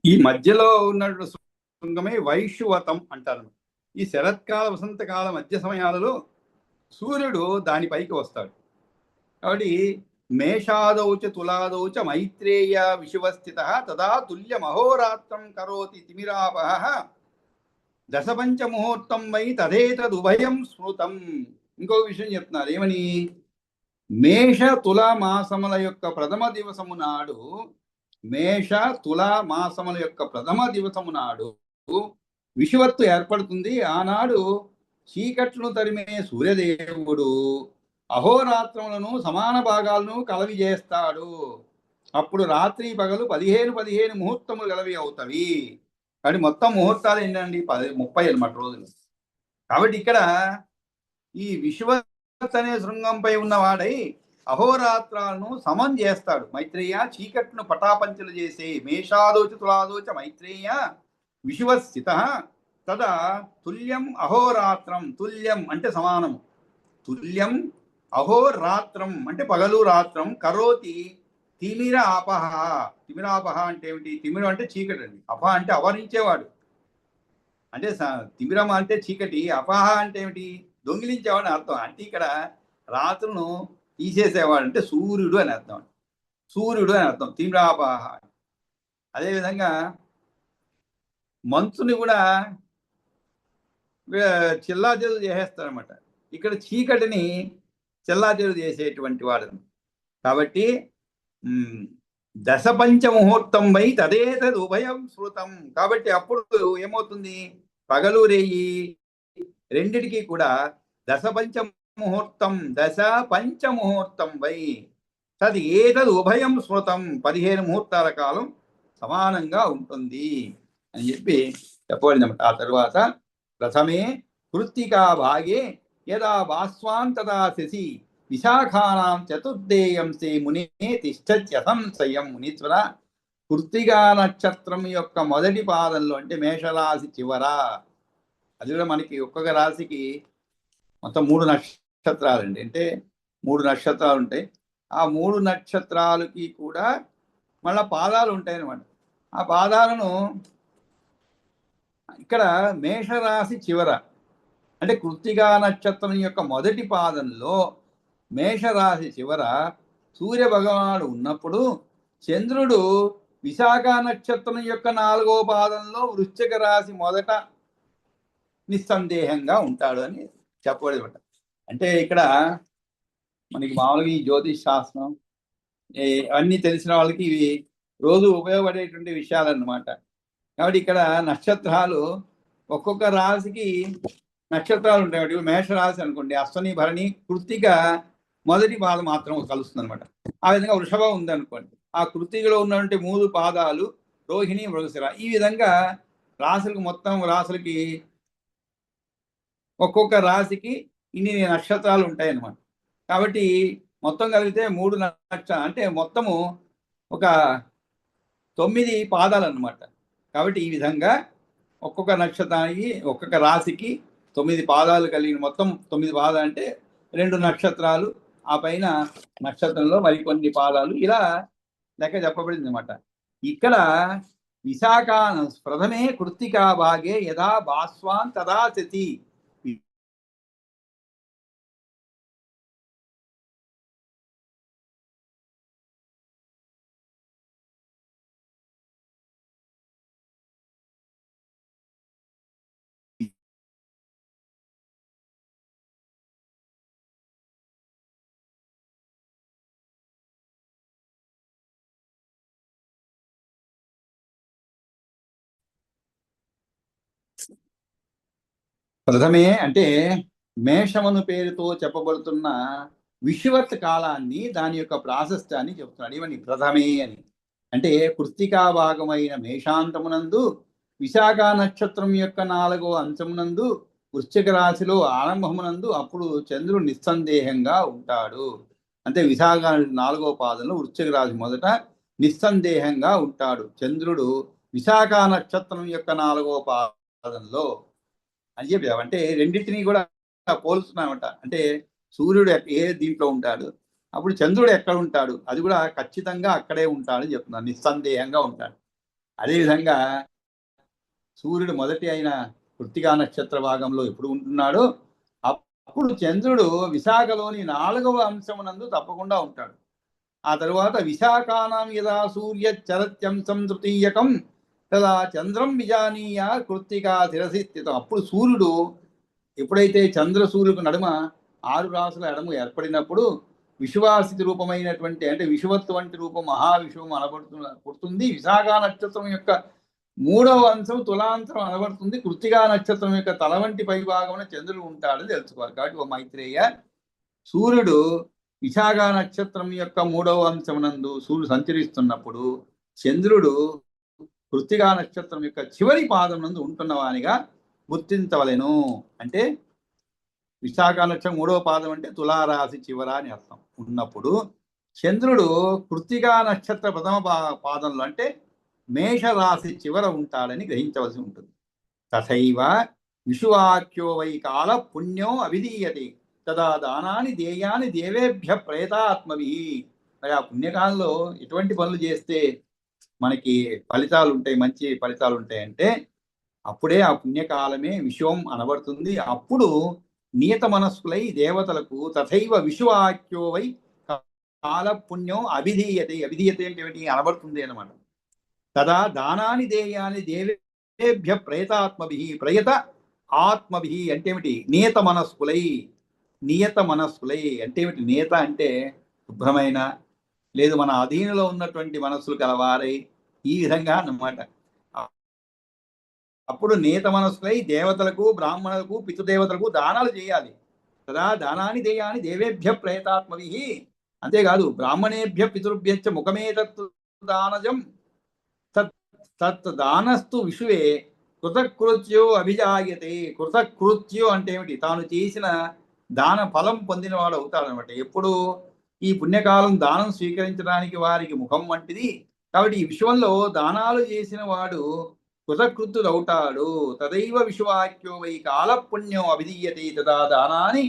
ఈ మధ్యలో ఉన్నటువంటి శృంగమే వైశ్వతం అంటారు. ఈ శరత్కాల వసంతకాల మధ్య సమయాలలో సూర్యుడు దానిపైకి వస్తాడు. కాబట్టి మేషాదౌచ తులాదౌచ మైత్రేయ విషువస్థిత తదా తుల్యమహోరాత్రం కరోతి తిమిరాపహ దశపంచముహూర్తం వై తదేతదుభయం స్మృతం. ఇంకో విషయం చెప్తున్నారు, ఏమని? మేష తులా మాసముల యొక్క ప్రథమ దివసము నాడు, మేష తులా మాసముల యొక్క ప్రథమ దివసము నాడు విషువత్తు ఏర్పడుతుంది. ఆనాడు చీకట్లను తరిమే సూర్యదేవుడు అహోరాత్రములను సమాన భాగాలను కలవి చేస్తాడు. అప్పుడు రాత్రి పగలు 15 ముహూర్తములు గలవి అవుతవి. కానీ మొత్తం ముహూర్తాలు ఏంటండి? 30 అన్నమాట రోజులు. కాబట్టి ఇక్కడ ఈ విశ్వత్ అనే శృంగంపై ఉన్నవాడై అహోరాత్రాలను సమం చేస్తాడు. మైత్రేయ చీకట్ను పటాపంచలు చేసే మేషాదోచ తులాదోచ మైత్రేయ విశ్వస్థిత తదా తుల్యం అహోరాత్రం. తుల్యం అంటే సమానము, తుల్యం అహోరాత్రం అంటే పగలు రాత్రం, కరోతి తిమిర అపహ. తిమిరాపహ అంటే ఏమిటి? తిమిరం అంటే చీకటి అండి, అపహ అంటే అవరించేవాడు. అంటే తిమిరం అంటే చీకటి, అపహ అంటే ఏమిటి? దొంగిలించేవాడు అని అర్థం. అంటే ఇక్కడ రాత్రులను తీసేసేవాడు అంటే సూర్యుడు అని అర్థం. సూర్యుడు అని అర్థం తిమిరాపహ. అదేవిధంగా మంచుని కూడా చిల్లాచెరు చేసేస్తారనమాట. ఇక్కడ చీకటిని చిల్లాచెరు చేసేటువంటి వాడు. కాబట్టి దశపంచముహూర్తం వై తదేతద్ ఉభయం శృతం. కాబట్టి అప్పుడు ఏమవుతుంది? పగలు రేయి రెండిటికి కూడా దశపంచముహూర్తం, దశ పంచముహూర్తం వై తద్ ఏతద్ ఉభయం శృతం. 15 ముహూర్తాల కాలం సమానంగా ఉంటుంది అని చెప్పి చెప్పబడిందన్నమాట. ఆ తర్వాత ప్రథమే కృత్తికా భాగే యదా భాస్వాన్ తదా శశి విశాఖానాం చతుర్దేయంసే మునే తిష్టత్యసంశయం. మునీశ్వర, కృత్తికా నక్షత్రం యొక్క మొదటి పాదంలో అంటే మేషరాశి చివర, అది కూడా మనకి ఒక్కొక్క రాశికి మొత్తం 3 నక్షత్రాలండి. అంటే 3 నక్షత్రాలు ఉంటాయి. ఆ 3 నక్షత్రాలకి కూడా మళ్ళా పాదాలు ఉంటాయి అన్నమాట. ఆ పాదాలను ఇక్కడ మేషరాశి చివర అంటే కృత్తికా నక్షత్రం యొక్క మొదటి పాదంలో మేషరాశి చివర సూర్య భగవానుడు ఉన్నప్పుడు చంద్రుడు విశాఖ నక్షత్రం యొక్క 4వ పాదంలో వృశ్చిక రాశి మొదట నిస్సందేహంగా ఉంటాడు అని చెప్పబడి. అంటే ఇక్కడ మనకి మామూలుగా ఈ జ్యోతిష్ శాస్త్రం అన్నీ తెలిసిన వాళ్ళకి ఇవి రోజు ఉపయోగపడేటువంటి విషయాలన్నమాట. కాబట్టి ఇక్కడ నక్షత్రాలు ఒక్కొక్క రాశికి నక్షత్రాలు ఉంటాయి. మేషరాశి అనుకోండి, అశ్వని భరణి కృత్తిక మొదటి పాదం మాత్రం కలుస్తుంది అనమాట. ఆ విధంగా వృషభం ఉందనుకోండి, ఆ కృత్తికలో ఉన్నటువంటి 3 పాదాలు రోహిణి మృగశిర. ఈ విధంగా రాశులకు మొత్తం రాశులకి ఒక్కొక్క రాశికి ఇన్ని నక్షత్రాలు ఉంటాయి అన్నమాట. కాబట్టి మొత్తం కలిగితే 3 నక్షత్రాలు అంటే మొత్తము ఒక 9 పాదాలు అన్నమాట. కాబట్టి ఈ విధంగా ఒక్కొక్క నక్షత్రానికి ఒక్కొక్క రాశికి 9 పాదాలు కలిగిన మొత్తం 9 పాదాలు అంటే 2 నక్షత్రాలు, ఆ పైన నక్షత్రంలో మరికొన్ని పాదాలు, ఇలా లెక్క చెప్పబడింది అనమాట. ఇక్కడ విశాఖ ప్రథమే కృత్తికా భాగే యథా భాస్వాన్ తదా శశి. ప్రథమే అంటే మేషమను పేరుతో చెప్పబడుతున్న విషువత్ కాలాన్ని, దాని యొక్క ప్రాశస్త్యాన్ని చెబుతున్నాడు. ఇవన్నీ ప్రథమే అని అంటే కృత్తికా భాగమైన మేషాంతమునందు విశాఖ నక్షత్రం యొక్క 4వ అంశమునందు వృశ్చిక రాశిలో ఆరంభమునందు అప్పుడు చంద్రుడు నిస్సందేహంగా ఉంటాడు. అంటే విశాఖ 4వ పాదంలో వృశ్చిక రాశి మొదట నిస్సందేహంగా ఉంటాడు చంద్రుడు విశాఖ నక్షత్రం యొక్క 4వ పాదంలో అని చెప్పి. అంటే రెండింటినీ కూడా పోలుస్తున్నామట. అంటే సూర్యుడు ఏ దీంట్లో ఉంటాడు, అప్పుడు చంద్రుడు ఎక్కడ ఉంటాడు, అది కూడా ఖచ్చితంగా అక్కడే ఉంటాడని చెప్తున్నాడు, నిస్సందేహంగా ఉంటాడు. అదేవిధంగా సూర్యుడు మొదటి అయిన కృత్తికా నక్షత్ర భాగంలో ఎప్పుడు ఉంటున్నాడో అప్పుడు చంద్రుడు విశాఖలోని 4వ అంశమునందు తప్పకుండా ఉంటాడు. ఆ తరువాత విశాఖానాం యదా సూర్య చరత్యంశం తృతీయకం తదా చంద్రం విజానీయ కృత్తికా శిరసి స్థితం. అప్పుడు సూర్యుడు ఎప్పుడైతే చంద్ర సూర్యులకు నడుమ 6 రాసుల ఎడము ఏర్పడినప్పుడు విశ్వాసితి రూపమైనటువంటి అంటే విశ్వత్ వంటి రూపం మహావిశ్వం అనబడుతుంది. విశాఖ నక్షత్రం యొక్క 3వ అంశం తులాంతరం అనబడుతుంది. కృత్తికా నక్షత్రం యొక్క తల వంటి పై భాగమున చంద్రుడు ఉంటాడని తెలుసుకోవాలి. కాబట్టి ఓ మైత్రేయ, సూర్యుడు విశాఖ నక్షత్రం యొక్క 3వ అంశమునందు సూర్యుడు సంచరిస్తున్నప్పుడు చంద్రుడు కృత్తికా నక్షత్రం యొక్క చివరి పాదం నందు ఉంటున్నవానిగా గుర్తించవలెను. అంటే విశాఖ నక్షత్రం 3వ పాదం అంటే తులారాశి చివర అని అర్థం ఉన్నప్పుడు చంద్రుడు కృత్తికా నక్షత్ర ప్రథమ పాదంలో అంటే మేషరాశి చివర ఉంటాడని గ్రహించవలసి ఉంటుంది. తథైవ విషువాక్యో వై కాల పుణ్యం అవిధీయతే తదా దానాన్ని దేయాన్ని దేవేభ్య ప్రేతాత్మవి. మరి ఆ పుణ్యకాలంలో ఎటువంటి పనులు చేస్తే మనకి ఫలితాలు ఉంటాయి, మంచి ఫలితాలు ఉంటాయి అంటే అప్పుడే ఆ పుణ్యకాలమే విశ్వం అనబడుతుంది. అప్పుడు నియత మనస్కులై దేవతలకు తథైవ విషువాక్యో వై కాల పుణ్యం అవిధీయతే. అవిధీయతే అంటే ఏమిటి? అనబడుతుంది అన్నమాట. తదా దానాన్ని దేయాన్ని దేవేభ్య ప్రేతాత్మభి. ప్రేత ఆత్మభి అంటే ఏమిటి? నియత మనస్కులై. నియత మనస్కులై అంటే ఏమిటి? నియత అంటే శుభ్రమైన, లేదు మన అధీనంలో ఉన్నటువంటి మనస్సులు కలవారై, ఈ విధంగా అన్నమాట. అప్పుడు నియత మనస్కులై దేవతలకు, బ్రాహ్మణులకు, పితృదేవతలకు దానాలు చేయాలి. తదా దానాన్ని దేయాన్ని దేవేభ్య ప్రేతాత్మభి. అంతేకాదు బ్రాహ్మణేభ్య పితృభ్యశ్చ ముఖమేతత్తు దానజం తత్ దానస్తు విషువే కృతకృత్యో అభిజాయతే. కృతకృత్యో అంటే ఏమిటి? తాను చేసిన దాన ఫలం పొందిన వాడు అవుతాడనమాట. ఎప్పుడు? ఈ పుణ్యకాలం దానం స్వీకరించడానికి వారికి ముఖం వంటిది. కాబట్టి ఈ విశ్వంలో దానాలు చేసిన వాడు కృతకృత్యుడు అవుతాడు. తదైవ విశ్వాక్యో వై కాల పుణ్యం అభిధీయతే తదా దానాన్ని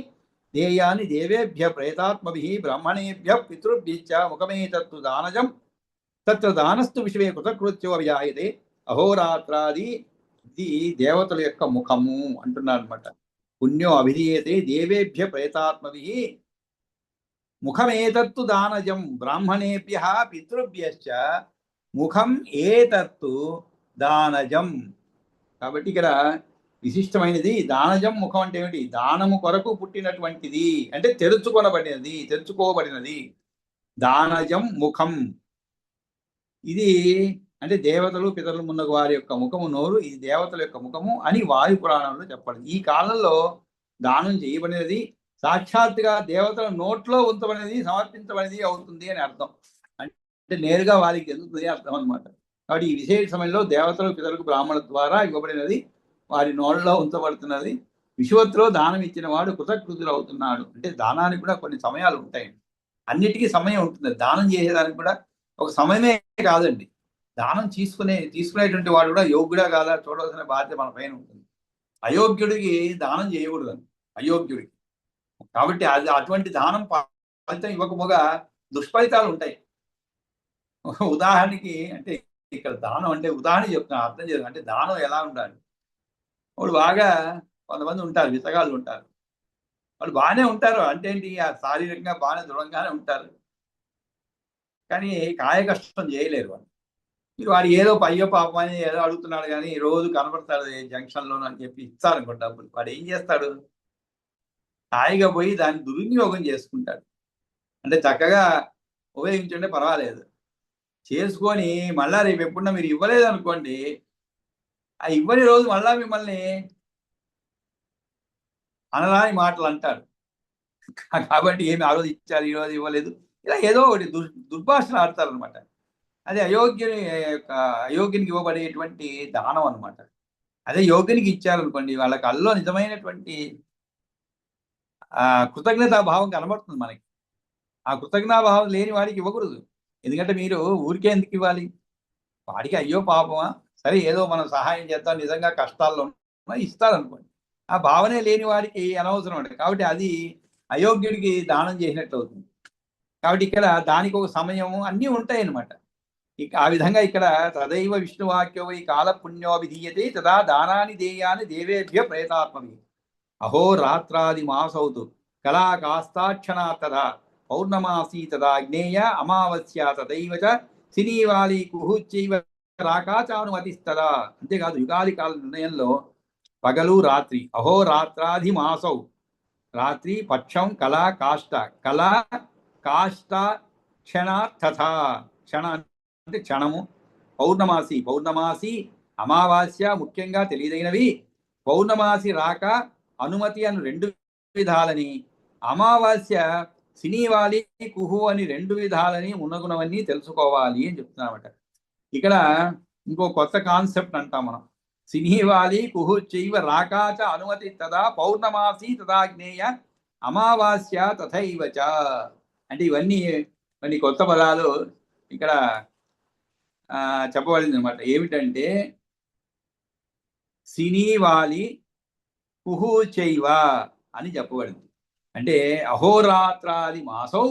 దేయాన్ని దేవేభ్య ప్రేతాత్మభి బ్రాహ్మణేభ్య పితృభ్యశ్చ ముఖమేతత్తు దానజం తత్ర దానస్తు విషయే కృతకృత్యో అభిజాయతే. అహోరాత్రాది ఇది దేవతల యొక్క ముఖము అంటున్నారు అనమాట. పుణ్యం అభిధీయతే దేవేభ్య ప్రేతాత్మభి ముఖమేతత్తు దానజం బ్రాహ్మణేభ్య పితృభ్యశ్చ ముఖం ఏతత్తు దానజం. కాబట్టి ఇక్కడ విశిష్టమైనది దానజం. ముఖం అంటే ఏమిటి? దానము కొరకు పుట్టినటువంటిది అంటే తెరుచుకోబడినది. దానజం ముఖం. ఇది అంటే దేవతలు, పితరులు మున్న వారి యొక్క ముఖము, నోరు, ఇది దేవతల యొక్క ముఖము అని వాయు పురాణంలో చెప్పబడింది. ఈ కాలంలో దానం చేయబడినది సాక్షాత్తుగా దేవతల నోట్లో ఉంచబడినది, సమర్పించబడినది అవుతుంది అని అర్థం. అంటే నేరుగా వారికి ఎందుతుంది అర్థం అనమాట. కాబట్టి ఈ విశేష సమయంలో దేవతలు, పితరులకు, బ్రాహ్మణుల ద్వారా ఇవ్వబడినది వారి నోళ్ళలో ఉంచబడుతున్నది. విశ్వత్తులో దానం ఇచ్చిన వాడు కృతకృతులు అవుతున్నాడు. అంటే దానానికి కూడా కొన్ని సమయాలు ఉంటాయి. అన్నిటికీ సమయం ఉంటుంది. దానం చేసేదానికి కూడా ఒక సమయమే కాదండి. దానం తీసుకునేటువంటి వాడు కూడా యోగ్యుడా కాదా చూడవలసిన బాధ్యత మన పైన ఉంటుంది. అయోగ్యుడికి దానం చేయకూడదని, అయోగ్యుడికి. కాబట్టి అది అటువంటి దానం ఫలితం ఇవ్వకపోగా దుష్ఫలితాలు ఉంటాయి. ఉదాహరణకి అంటే ఇక్కడ దానం అంటే ఉదాహరణ చెప్తున్నాను, అర్థం చేయాలి. అంటే దానం ఎలా ఉండాలి? వాడు బాగా కొంతమంది ఉంటారు, విత్తగాళ్ళు ఉంటారు. వాళ్ళు బాగానే ఉంటారు. అంటే ఏంటి? ఆ శారీరకంగా బాగానే దృఢంగానే ఉంటారు, కానీ కాయ కష్టం చేయలేరు వాళ్ళు. మీరు వాడు ఏదో పయ్యో పాపం అని ఏదో అడుగుతున్నాడు కానీ రోజు కనబడతాడు జంక్షన్లో అని చెప్పి ఇస్తారనుకో డబ్బులు. వాడు ఏం చేస్తాడు? హాయిగా పోయి దాన్ని దుర్వినియోగం చేసుకుంటాడు. అంటే చక్కగా ఉపయోగించుంటే పర్వాలేదు, చేసుకొని మళ్ళా రేపు ఎప్పుడన్నా మీరు ఇవ్వలేదు అనుకోండి, ఆ ఇవ్వని రోజు మళ్ళా మిమ్మల్ని అనరాని మాటలు అంటారు. కాబట్టి ఏమి ఆ రోజు ఇచ్చారు, ఈ రోజు ఇవ్వలేదు, ఇలా ఏదో ఒకటి దుర్భాషలు ఆడతారు అనమాట. అది అయోగ్యునికి ఇవ్వబడేటువంటి దానం అనమాట. అదే యోగ్యునికి ఇచ్చారనుకోండి, వాళ్ళ కళ్ళలో నిజమైనటువంటి కృతజ్ఞతాభావం కనబడుతుంది మనకి. ఆ కృతజ్ఞతాభావం లేని వాడికి ఇవ్వకూడదు. ఎందుకంటే మీరు ఊరికే ఎందుకు ఇవ్వాలి? వాడికి అయ్యో పాపమా, సరే ఏదో మనం సహాయం చేద్దాం, నిజంగా కష్టాల్లో ఇస్తారనుకోండి. ఆ భావనే లేని వాడికి అనవసరం అండి. కాబట్టి అది అయోగ్యుడికి దానం చేసినట్లు అవుతుంది. కాబట్టి ఇక్కడ దానికి ఒక సమయం అన్నీ ఉంటాయి అన్నమాట. ఆ విధంగా ఇక్కడ తదైవ విష్ణువాక్యో వై కాల పుణ్యో విధీయతే తదా దానాని దేయాని దేవేభ్య ప్రేతాత్మవి అహోరాత్రాది మాసౌతు కళా కాస్తాక్షణా తదా పౌర్ణమాసీ తదా జ్ఞేయ అమావాస్య తదైవ చ సినీవాలి కుహుచైవ రాకాచానుమతిస్తదా. అంతేకాదు యుగాది కాల నిర్ణయంలో పగలు రాత్రి అహోరాత్రాది మాసౌ రాత్రి పక్షం కళా కాష్ట కళా కాష్ట క్షణ తథా క్షణ అంటే క్షణము పౌర్ణమాసి పౌర్ణమాసి అమావాస్య ముఖ్యంగా తెలియదైనవి పౌర్ణమాసి రాక అనుమతి అని 2 విధాలని అమావాస్య సినీవాలి కుహు అని 2 విధాలని ఉన్నగుణవన్నీ తెలుసుకోవాలి అని చెప్తున్నామట. ఇక్కడ ఇంకో కొత్త కాన్సెప్ట్ అంటాం మనం. సినీవాలి కుహు చైవ రాకాచ అనుమతి తదా పౌర్ణమాసి తదా జ్ఞేయ అమావాస్య తథైవ చ అంటే ఇవన్నీ కొన్ని కొత్త పదాలు ఇక్కడ చెప్పబడింది అనమాట. ఏమిటంటే సినీవాలి కుహు చైవ అని చెప్పబడింది. అంటే అహోరాత్రాది మాసౌ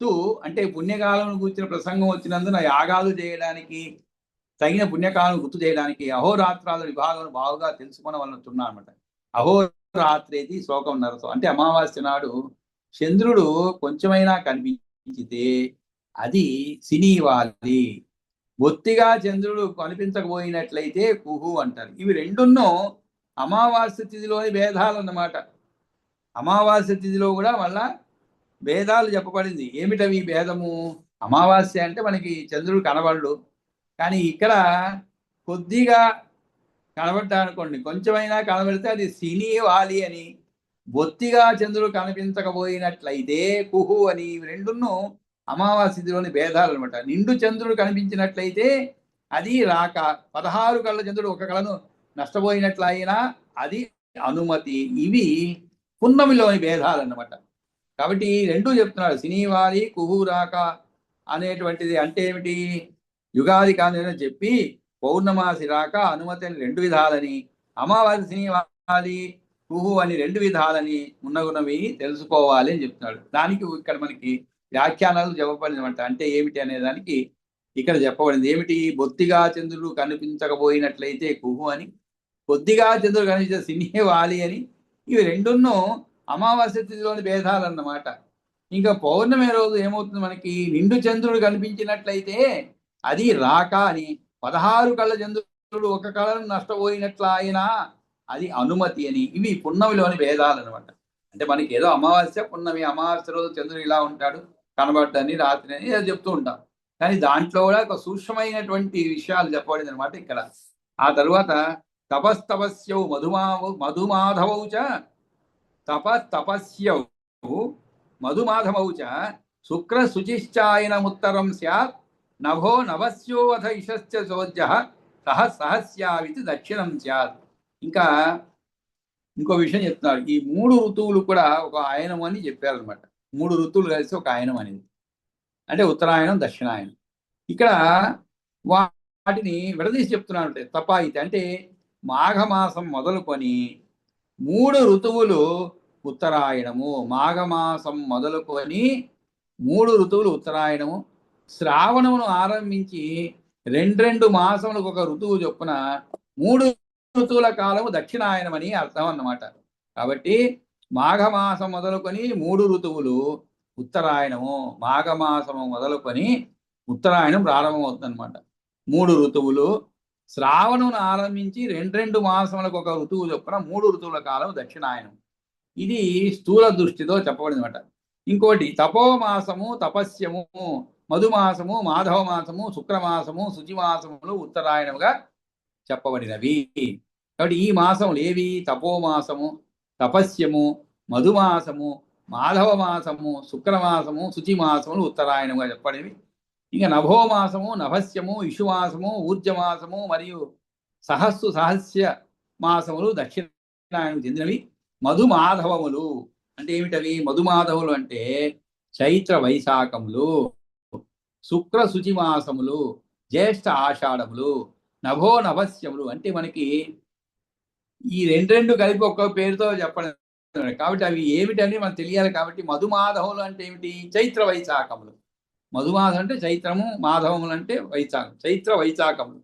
తు అంటే పుణ్యకాలం కూర్చిన ప్రసంగం వచ్చినందున యాగాలు చేయడానికి తగిన పుణ్యకాలం గుర్తు చేయడానికి అహోరాత్రాల విభాగం బాగుగా తెలుసుకోవాలనుకున్నా అనమాట. అహోరాత్రేది శోకం నరసం అంటే అమావాస్య నాడు చంద్రుడు కొంచెమైనా కనిపించితే అది సినీవాలి, బొత్తిగా చంద్రుడు కనిపించకపోయినట్లయితే కుహు అంటారు. ఇవి రెండున్నో అమావాస్య తిథిలోని భేదాలు అన్నమాట. అమావాస్య తిథిలో కూడా మళ్ళా భేదాలు చెప్పబడింది. ఏమిటవి భేదము? అమావాస్య అంటే మనకి చంద్రుడు కనబడడు, కానీ ఇక్కడ కొద్దిగా కనబడ్డా అనుకోండి, కొంచెమైనా కనబడితే అది సినీవాలి అని, బొత్తిగా చంద్రుడు కనిపించకపోయినట్లయితే కుహు అని. రెండును అమావాస్యలోని భేదాలు అనమాట. నిండు చంద్రుడు కనిపించినట్లయితే అది రాక, 16 కళ్ళ చంద్రుడు ఒక కళను నష్టపోయినట్లయినా అది అనుమతి. ఇవి పున్నమిలోని భేదాలు అన్నమాట. కాబట్టి రెండూ చెప్తున్నాడు. సినీవాలి కుహు రాక అనేటువంటిది అంటే ఏమిటి? యుగాది కాని చెప్పి పౌర్ణమాసి రాక అనుమతి అని 2 విధాలని, అమావాస్య సినీవాలి కుహు అని 2 విధాలని ఉన్నగున్నవి తెలుసుకోవాలి అని చెప్తున్నాడు. దానికి ఇక్కడ మనకి వ్యాఖ్యానాలు చెప్పబడినమాట. అంటే ఏమిటి అనే దానికి ఇక్కడ చెప్పబడింది. ఏమిటి? బొత్తిగా చంద్రుడు కనిపించకపోయినట్లయితే కుహు అని, కొద్దిగా చంద్రుడు కనిపించే సినీవాలి అని. ఇవి రెండున్నో అమావాస్య తిథిలోని భేదాలు అన్నమాట. ఇంకా పౌర్ణమి రోజు ఏమవుతుంది మనకి? నిండు చంద్రుడు కనిపించినట్లయితే అది రాక అని, 16 కళ్ళ చంద్రుడు ఒక కళను నష్టపోయినట్ల అయినా అది అనుమతి అని. ఇవి పున్నమిలోని భేదాలు అనమాట. అంటే మనకి ఏదో అమావాస్య పున్నమి, అమావాస్య రోజు చంద్రుడు ఇలా ఉంటాడు కనబడ్డని రాత్రి అని చెప్తూ ఉంటాం, కానీ దాంట్లో కూడా ఒక సూక్ష్మమైనటువంటి విషయాలు చెప్పబడింది అనమాట ఇక్కడ. ఆ తరువాత తపస్తపస్యౌ మధుమాధవౌ చ తపస్యౌ మధుమాధవౌ చ శుక్ర శుచిశ్చాయనముత్తరం స్యాత్ నభో నవస్యో అథ ఇషశ్చ సోజ్య సహస్యావితి దక్షిణం స్యాత్. ఇంకా ఇంకో విషయం చెప్తున్నారు. ఈ 3 ఋతువులు కూడా ఒక ఆయనం అని చెప్పారనమాట. 3 ఋతువులు కలిసి ఒక ఆయనం అనేది, అంటే ఉత్తరాయణం దక్షిణాయనం. ఇక్కడ వాటిని విడదీసి చెప్తున్నాను. తపాయితి అంటే మాఘమాసం మొదలుకొని 3 ఋతువులు ఉత్తరాయణము, మాఘమాసం మొదలుకొని 3 ఋతువులు ఉత్తరాయణము, శ్రావణమును ఆరంభించి 2 మాసములకు ఒక ఋతువు చొప్పున 3 ఋతువుల కాలము దక్షిణాయనం అని అర్థం అన్నమాట. కాబట్టి మాఘమాసం మొదలుకొని 3 ఋతువులు ఉత్తరాయణము, మాఘమాసము మొదలుకొని ఉత్తరాయణం ప్రారంభమవుతుంది అనమాట. 3 ఋతువులు, శ్రావణమును ఆరంభించి 2 మాసములకు ఒక ఋతువు చొప్పున 3 ఋతువుల కాలం దక్షిణాయనం. ఇది స్థూల దృష్టితో చెప్పబడింది అనమాట. ఇంకోటి తపోమాసము, తపస్యము, మధుమాసము, మాధవ మాసము, శుక్రమాసము, శుచిమాసములు ఉత్తరాయణముగా చెప్పబడినవి. కాబట్టి ఈ మాసములు ఏవి? తపోమాసము, తపస్యము, మధుమాసము, మాధవ మాసము, శుక్రమాసము, శుచిమాసములు ఉత్తరాయణముగా చెప్పబడినవి. ఇంకా నభోమాసము, నభస్యము, ఇషుమాసము, ఊర్జమాసము మరియు సహస్య మాసములు దక్షిణాయనం చెందినవి. మధుమాధవములు అంటే ఏమిటవి? మధుమాధవులు అంటే చైత్ర వైశాఖములు, శుక్ర శుచిమాసములు, జ్యేష్ఠ ఆషాఢములు, నభో నభస్యములు అంటే మనకి ఈ 2 కలిపి ఒక్క పేరుతో చెప్పడం. కాబట్టి అవి ఏమిటని మనకు తెలియాలి. కాబట్టి మధుమాధవులు అంటే ఏమిటి? చైత్ర వైశాఖములు. మధుమాసం అంటే చైత్రము, మాధవములు అంటే వైశాఖం, చైత్ర వైశాఖములు.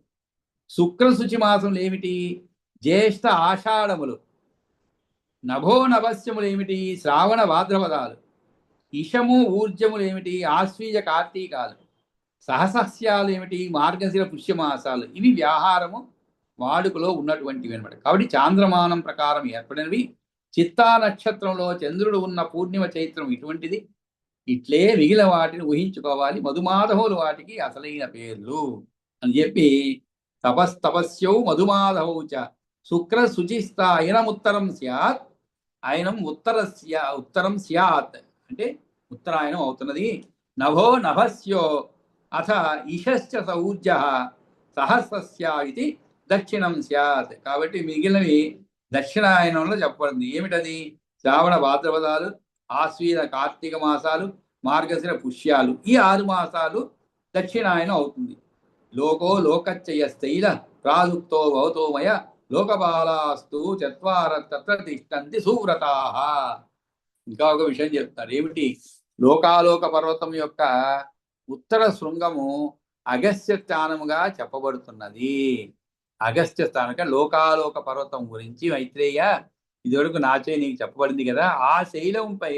శుక్రశుచి మాసములు ఏమిటి? జ్యేష్ఠ ఆషాఢములు. నభో నభస్యములు ఏమిటి? శ్రావణ భాద్రపదాలు. ఇషము ఊర్జములు ఏమిటి? ఆశ్వీజ కార్తీకాలు. సహసస్యాలు ఏమిటి? మార్గశిర పుష్యమాసాలు. ఇవి వ్యాహారము వాడుకలో ఉన్నటువంటివి అనమాట. కాబట్టి చాంద్రమానం ప్రకారం ఏర్పడినవి. చిత్తా నక్షత్రంలో చంద్రుడు ఉన్న పూర్ణిమ చైత్రం ఇటువంటిది. ఇట్లే మిగిలిన వాటిని ఊహించుకోవాలి. మధుమాధవులు వాటికి అసలైన పేర్లు అని చెప్పి తపస్యౌ మధుమాధవౌ చ శుక్ర శుచిస్త అయనముత్తరం స్యాత్. ఆయనం ఉత్తరం స్యాత్ అంటే ఉత్తరాయణం అవుతున్నది. నభో నభస్యో అథ ఈశశ్చ సౌర్జ సహస్రస్య ఇది దక్షిణం స్యాత్. కాబట్టి మిగిలినవి దక్షిణాయనంలో చెప్పబడింది. ఏమిటది? శ్రావణ భాద్రపదాలు, ఆశ్వీజ కార్తీక మాసాలు, మార్గశిర పుష్యాలు. ఈ 6 మాసాలు దక్షిణాయనం అవుతుంది. లోకో లోకచ్చయ స్థైల ప్రాదుక్తో భవతోమయ లోకపాలాస్తు చత్వార తత్ర తిష్టంతి సువ్రతాః. ఇంకా ఒక విషయం చెప్తారు. ఏమిటి? లోకాలోక పర్వతం యొక్క ఉత్తర శృంగము అగస్త్య స్థానముగా చెప్పబడుతున్నది. అగస్త్య స్థానం లోకాలోక పర్వతం గురించి మైత్రేయ ఇదివరకు నాచే నీకు చెప్పబడింది కదా. ఆ శైలంపై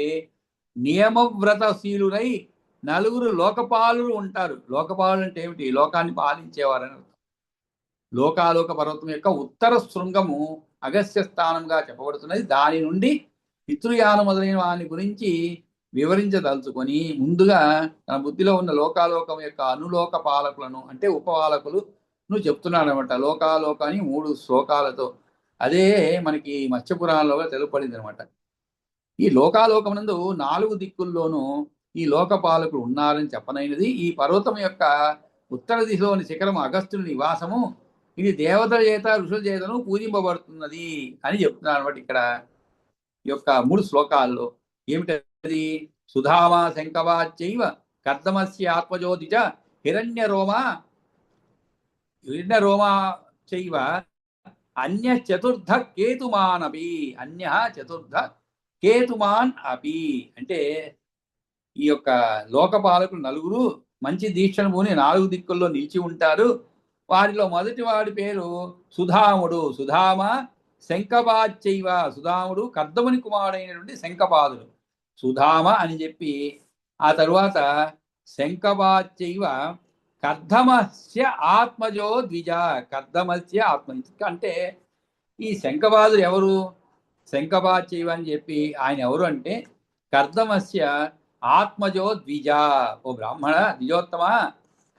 నియమవ్రతశీలురై 4 లోకపాలురు ఉంటారు. లోకపాలు అంటే ఏమిటి? లోకాన్ని పాలించేవారని అర్థం. లోకాలోక పర్వతం యొక్క ఉత్తర శృంగము అగస్త్య స్థానంగా చెప్పబడుతున్నది. దాని నుండి పితృయానం మొదలైన వాని గురించి వివరించదలుచుకొని ముందుగా తన బుద్ధిలో ఉన్న లోకాలోకం యొక్క అనులోక పాలకులను అంటే ఉపపాలకులను చెప్తున్నాడు అనమాట. లోకాలోకాన్ని 3 శ్లోకాలతో. అదే మనకి మత్స్యపురాణంలో తెలుపబడింది అనమాట. ఈ లోకాలోకమునందు 4 దిక్కుల్లోనూ ఈ లోకపాలకులు ఉన్నారని చెప్పనైనది. ఈ పర్వతం యొక్క ఉత్తర దిశలోని శిఖరం అగస్త్యుని నివాసము. ఇది దేవతల చేత ఋషుల చేతను పూజింపబడుతున్నది అని చెప్తున్నాను అనమాట. ఇక్కడ ఈ యొక్క 3 శ్లోకాల్లో ఏమిటది? సుధామా శంఖవాచైవ కర్దమస్య ఆత్మజ్యోతిజ హిరణ్యరోమా చైవ అన్య చతుర్థ కేతుమాన్ అపి. అంటే ఈ యొక్క లోకపాలకులు 4 మంచి దీక్షను పూని 4 దిక్కుల్లో నిలిచి ఉంటారు. వారిలో మొదటి వాడి పేరు సుధాముడు. సుధామ శంఖపాచైవ. సుధాముడు కర్దముని కుమారుడైనటువంటి శంఖపాదుడు సుధామ అని చెప్పి, ఆ తరువాత శంఖపాచైవ కర్దమస్య ఆత్మజో ద్విజ. కర్దమస్య ఆత్మ అంటే ఈ శంఖపాదుడు ఎవరు? శంఖపాచైవ అని చెప్పి ఆయన ఎవరు అంటే కర్దమస్య ఆత్మజో ద్విజ. ఓ బ్రాహ్మణ ద్విజోత్తమ,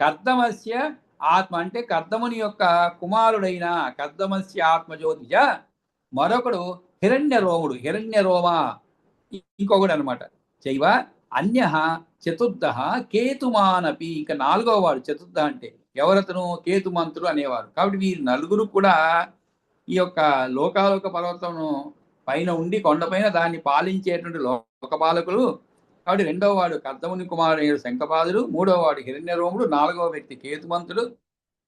కర్దమస్య ఆత్మ అంటే కర్దముని యొక్క కుమారుడైన కర్దమస్య ఆత్మజో ద్విజ. మరొకడు హిరణ్యరోముడు, హిరణ్యరోమ ఇంకొకడు అనమాట. చైవ అన్య చతుర్థ కేతుమానపి. ఇంకా 4వ వాడు చతుర్థ అంటే ఎవరతను? కేతుమంతుడు అనేవారు. కాబట్టి వీరు 4 కూడా ఈ యొక్క లోకాలోక పర్వతం పైన ఉండి కొండపైన దాన్ని పాలించేటువంటి లోకపాలకులు. కాబట్టి 2వ వాడు కర్దముని కుమారుడు శంఖపాదుడు, 3వ వాడు హిరణ్యరోముడు, 4వ వ్యక్తి కేతుమంతుడు.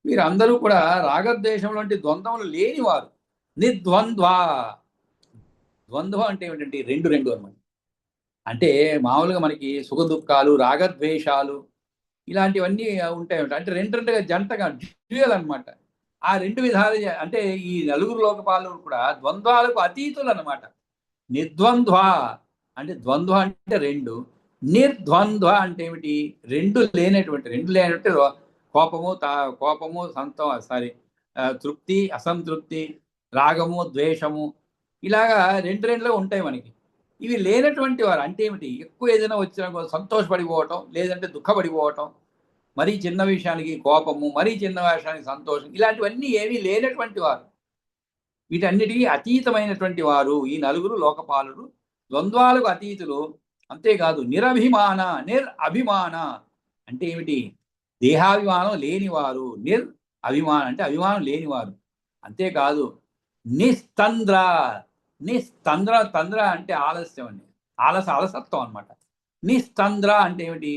వీరందరూ కూడా రాగద్వేషంలో ద్వంద్వములు లేనివారు. నిర్ద్వంద్వ. ద్వంద్వం అంటే ఏమిటంటే 2 అన్నమాట. అంటే మామూలుగా మనకి సుఖ దుఃఖాలు, రాగద్వేషాలు ఇలాంటివన్నీ ఉంటాయి. అంటే 2 జంటగా డ్యూయల్ అనమాట. ఆ 2 విధాలు. అంటే ఈ 4 లోకపాలు కూడా ద్వంద్వాలకు అతీతులు అనమాట. నిర్ద్వంద్వ అంటే ద్వంద్వ అంటే 2. నిర్ద్వంద్వ అంటే ఏమిటి? 2 లేనటువంటి కోపము తృప్తి అసంతృప్తి, రాగము ద్వేషము ఇలాగా 2 ఉంటాయి మనకి. ఇవి లేనటువంటి వారు అంటే ఏమిటి? ఎక్కువ ఏదైనా వచ్చినా సంతోషపడిపోవటం, లేదంటే దుఃఖపడిపోవటం, మరీ చిన్న విషయానికి కోపము, మరీ చిన్న విషయానికి సంతోషం, ఇలాంటివన్నీ ఏమీ లేనటువంటి వారు. వీటన్నిటికీ అతీతమైనటువంటి వారు ఈ 4 లోకపాలుడు. ద్వంద్వాలకు అతీతులు. అంతేకాదు అభిమాన అంటే ఏమిటి? దేహాభిమానం లేనివారు. అభిమానం అంటే అభిమానం లేనివారు. అంతేకాదు నిస్తంద్ర. తంద్ర అంటే ఆలస్యం అండి. అలసత్వం అనమాట. నిస్తంద్ర అంటే ఏమిటి?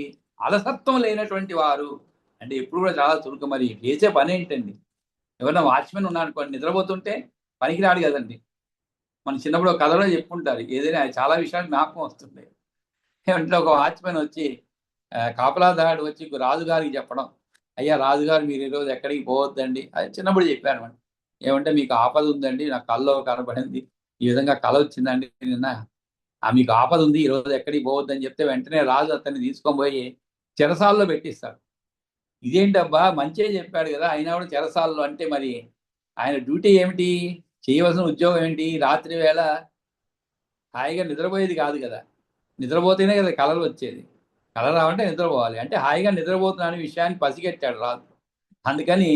అలసత్వం లేనటువంటి వారు. అంటే ఎప్పుడు కూడా చాలా చురుకు. మరి చేసే పని ఏంటండి? ఎవరైనా వాచ్మెన్ ఉన్నారనుకోండి, నిద్రపోతుంటే పనికిరాడు కదండి. మన చిన్నప్పుడు కథలో చెప్పుకుంటారు. ఏదైనా చాలా విషయాలు జ్ఞాపకం వస్తుంది. ఏమంటే ఒక వాచ్మెన్ వచ్చి కాపలాదారుడు వచ్చి రాజుగారికి చెప్పడం, అయ్యా రాజుగారు మీరు ఈరోజు ఎక్కడికి పోవద్దండి. అది చిన్నప్పుడు చెప్పాను అనమాట. ఏమంటే మీకు ఆపద ఉందండి, నా కల్లో కనబడింది, ఈ విధంగా కల వచ్చిందండి నిన్న, మీకు ఆపద ఉంది, ఈరోజు ఎక్కడికి పోవద్దని చెప్తే వెంటనే రాజు అతన్ని తీసుకొని పోయి చెరసాల్లో పెట్టిస్తాడు. ఇదేంటబ్బా మంచిగా చెప్పాడు కదా, అయినా కూడా చెరసాల్లో అంటే మరి ఆయన డ్యూటీ ఏమిటి, చేయవలసిన ఉద్యోగం ఏంటి? రాత్రి వేళ హాయిగా నిద్రపోయేది కాదు కదా, నిద్రపోతేనే కదా కలలు వచ్చేది. కల రావంటే నిద్రపోవాలి, అంటే హాయిగా నిద్రపోతున్న విషయాన్ని పసిగట్టాడు రాజు. అందుకని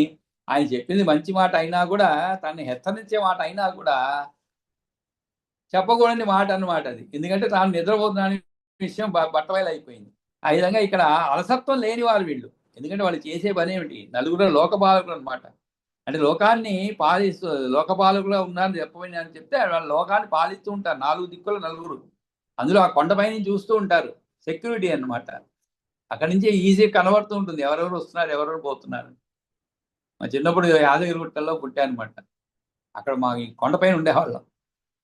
ఆయన చెప్పింది మంచి మాట అయినా కూడా, తనని హెచ్చరించే మాట అయినా కూడా చెప్పకూడని మాట అన్నమాట అది. ఎందుకంటే తాను నిద్రపోతున్న విషయం బట్టబయలు అయిపోయింది. ఆ విధంగా ఇక్కడ అలసత్వం లేని వారు వీళ్ళు. ఎందుకంటే వాళ్ళు చేసే పని ఏమిటి, నలుగురు లోకపాలకులు అనమాట. అంటే లోకాన్ని పాలిస్తూ లోకపాలకులుగా ఉన్నారని చెప్పమని అని చెప్తే వాళ్ళు లోకాన్ని పాలిస్తూ ఉంటారు, నాలుగు దిక్కుల నలుగురు. అందులో ఆ కొండపై నుంచి చూస్తూ ఉంటారు, సెక్యూరిటీ అన్నమాట. అక్కడి నుంచి ఈజీగా కనబడుతూ ఉంటుంది ఎవరెవరు వస్తున్నారు, ఎవరెవరు పోతున్నారు. మా చిన్నప్పుడు యాదగిరిగుట్టలో పుట్టా అనమాట. అక్కడ మా కొండపైన ఉండేవాళ్ళం.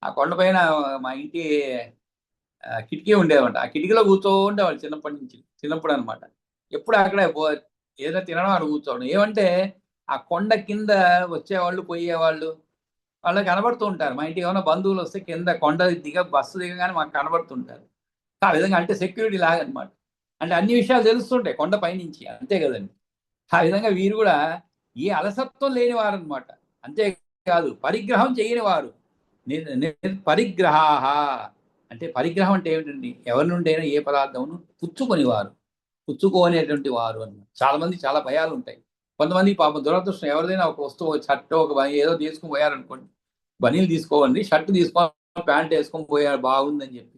ఆ కొండపైన మా ఇంటి కిటికీ ఉండేదన్నమాట. ఆ కిటికీలో కూర్చో ఉండేవాళ్ళు చిన్నప్పటి నుంచి, చిన్నప్పుడు అనమాట. ఎప్పుడు అక్కడే ఏదైనా తినడం అక్కడ కూర్చోవడం. ఏమంటే ఆ కొండ కింద వచ్చేవాళ్ళు పోయేవాళ్ళు వాళ్ళకి కనబడుతూ ఉంటారు. మా ఇంటికి ఏమైనా బంధువులు వస్తే కింద కొండ బస్సు దిగగానే మాకు కనబడుతుంటారు. ఆ విధంగా అంటే సెక్యూరిటీ లాగా అనమాట. అంటే అన్ని విషయాలు తెలుస్తుంటాయి కొండ పైనుంచి, అంతే కదండి. ఆ విధంగా వీరు కూడా ఏ అలసత్వం లేని వారు అనమాట. అంతేకాదు పరిగ్రహం చేయని వారు, పరిగ్రహ. అంటే పరిగ్రహం అంటే ఏమిటండి, ఎవరి నుండైనా ఏ పదార్థమును పుచ్చుకొనివారు, పుచ్చుకోనేటువంటి వారు అన్నమాట. చాలా మంది చాలా భయాలు ఉంటాయి. కొంతమంది పాపం దురదృష్టం, ఎవరిదైనా ఒక వస్తువు, షర్ట్ ఒక ఏదో తీసుకుని పోయారనుకోండి, బనీలు తీసుకోవండి, షర్ట్ తీసుకొని ప్యాంట్ వేసుకొని పోయారు బాగుందని చెప్పి,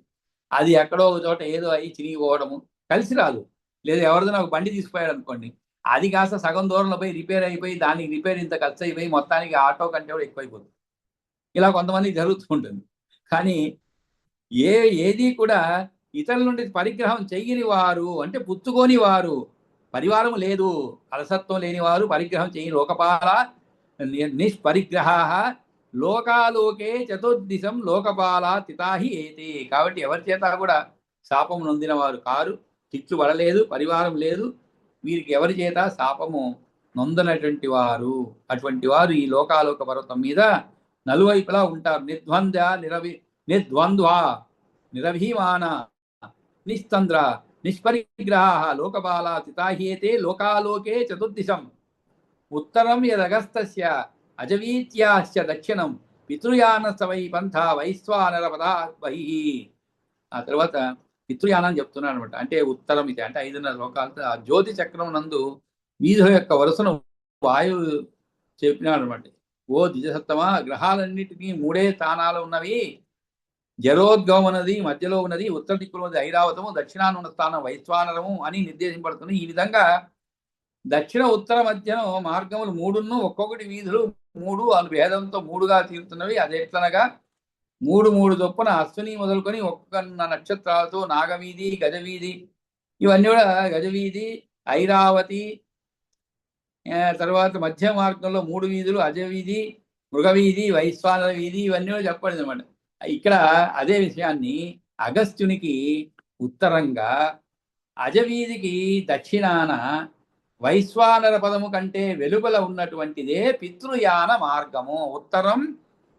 అది ఎక్కడో ఒక చోట ఏదో అయ్యి చిరిగిపోవడము, కలిసి రాదు. లేదా ఎవరిదైనా ఒక బండి తీసుకుపోయాడు అనుకోండి, అది కాస్త సగం దూరంలో పోయి రిపేర్ అయిపోయి, దానికి రిపేర్ ఇంత ఖర్చు అయిపోయి మొత్తానికి ఆటో కంటే కూడా ఎక్కువైపోతుంది. ఇలా కొంతమంది జరుగుతూ ఉంటుంది. కానీ ఏది కూడా ఇతరుల నుండి పరిగ్రహం చెయ్యని వారు అంటే పుచ్చుకోని వారు, పరివారం లేదు, అలసత్వం లేని వారు, పరిగ్రహం చేయని లోకపాల నిష్పరిగ్రహ లోకాలోకే చతుర్దిశం లోకపాల తితాహి ఏతి. కాబట్టి ఎవరి చేత కూడా శాపము నొందిన వారు కారు, తిట్లు పడలేదు, పరివారం లేదు, వీరికి ఎవరి చేత శాపము నొందనటువంటి వారు. అటువంటి వారు ఈ లోకాలోక పర్వతం మీద నలువైపులా ఉంటారు. నిర్ద్వంద్వ నిరభీమాన నిస్తంద్ర నిష్పరిగ్రహ లోకపాలా తితాహ్యేతే లోకాలోకే చతుర్దిశం ఉత్తరం యదగస్తస్య అజవీత్యాశ్చ దక్షిణం పితృయాన సవై పంథ వైశ్వానర పదాబహి. ఆ తర్వాత పితృయానం చెప్తున్నాను అనమాట. అంటే ఉత్తరం ఇది అంటే 5.5 లోకాలతో ఆ జ్యోతి చక్రం నందు వీధుల యొక్క వరుసను వాయువు చెప్పినాడు అనమాట. ఓ ద్విజసత్తమా, గ్రహాలన్నిటికీ 3 స్థానాలు ఉన్నవి. జరోద్గమం అన్నది మధ్యలో ఉన్నది, ఉత్తర దిక్కులో ఉన్నది ఐరావతము, దక్షిణాన్ని ఉన్న స్థానం వైశ్వానరము అని నిర్దేశింపబడుతుంది. ఈ విధంగా దక్షిణ ఉత్తర మధ్యన మార్గములు 3ను ఒక్కొక్కటి వీధులు 3 అను భేదంతో 3గా తీరుతున్నవి. అది ఎట్లనగా 3 చొప్పున అశ్విని మొదలుకొని ఒక్కొక్క నక్షత్రాలతో నాగవీధి, గజవీధి, ఇవన్నీ కూడా గజవీధి, ఐరావతి, తర్వాత మధ్య మార్గంలో 3 వీధులు అజవీధి, మృగవీధి, వైశ్వానర వీధి, ఇవన్నీ కూడా చెప్పండి అనమాట. ఇక్కడ అదే విషయాన్ని అగస్త్యునికి ఉత్తరంగా, అజవీధికి దక్షిణాన, వైశ్వానర పదము కంటే వెలుపల ఉన్నటువంటిదే పితృయాన మార్గము. ఉత్తరం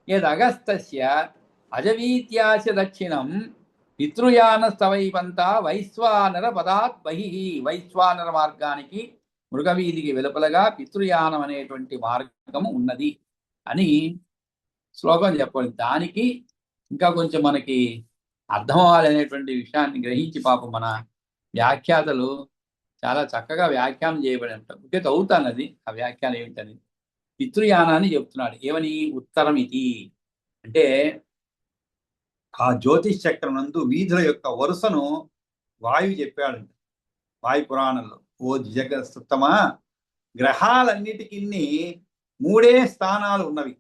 యదగస్తస్య అజవీత్యాశ దక్షిణం పితృయాన స్తవైపంత వైశ్వానర పదాత్ బహిః. వైశ్వానర మార్గానికి మృగవీధికి వెలుపలగా పితృయానం అనేటువంటి మార్గము ఉన్నది అని శ్లోకం చెప్పండి. దానికి ఇంకా కొంచెం మనకి అర్థం అవ్వాలనేటువంటి విషయాన్ని గ్రహించి పాపం మన వ్యాఖ్యాతలు చాలా చక్కగా వ్యాఖ్యానం చేయబడి ఉంటారు. అంటే చదువుతాను అది, ఆ వ్యాఖ్యానం ఏమిటని. పితృయానాన్ని చెప్తున్నాడు. ఏమని? ఉత్తరం ఇది అంటే ఆ జ్యోతిష్ చక్రం నందు వీధుల యొక్క వరుసను వాయువు చెప్పాడు వాయు పురాణంలో. ఓ జగస్తమా, గ్రహాలన్నిటికీ 3 స్థానాలు ఉన్నవి.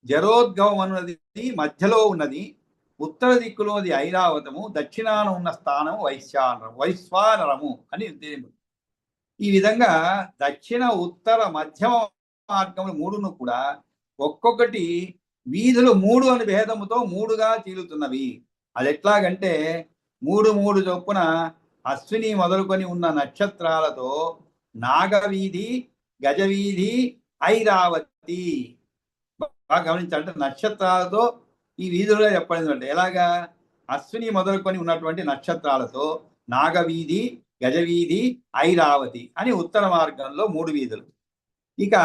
జరోద్గమం అన్నది మధ్యలో ఉన్నది, ఉత్తర దిక్కులోది ఐరావతము, దక్షిణాన ఉన్న స్థానము వైశ్వానరము అని నిర్దేశం. ఈ విధంగా దక్షిణ ఉత్తర మధ్యమ మార్గములు 3ను కూడా ఒక్కొక్కటి వీధులు 3 అని భేదముతో 3గా చీలుతున్నవి. అది ఎట్లాగంటే 3 చొప్పున అశ్విని మొదలుకొని ఉన్న నక్షత్రాలతో నాగవీధి, గజవీధి, ఐరావతి. బాగా గమనించాలంటే నక్షత్రాలతో ఈ వీధులుగా చెప్పబడింది అంటే ఎలాగా? అశ్విని మొదలుకొని ఉన్నటువంటి నక్షత్రాలతో నాగవీధి, గజవీధి, ఐరావతి అని ఉత్తర మార్గంలో 3 వీధులు. ఇక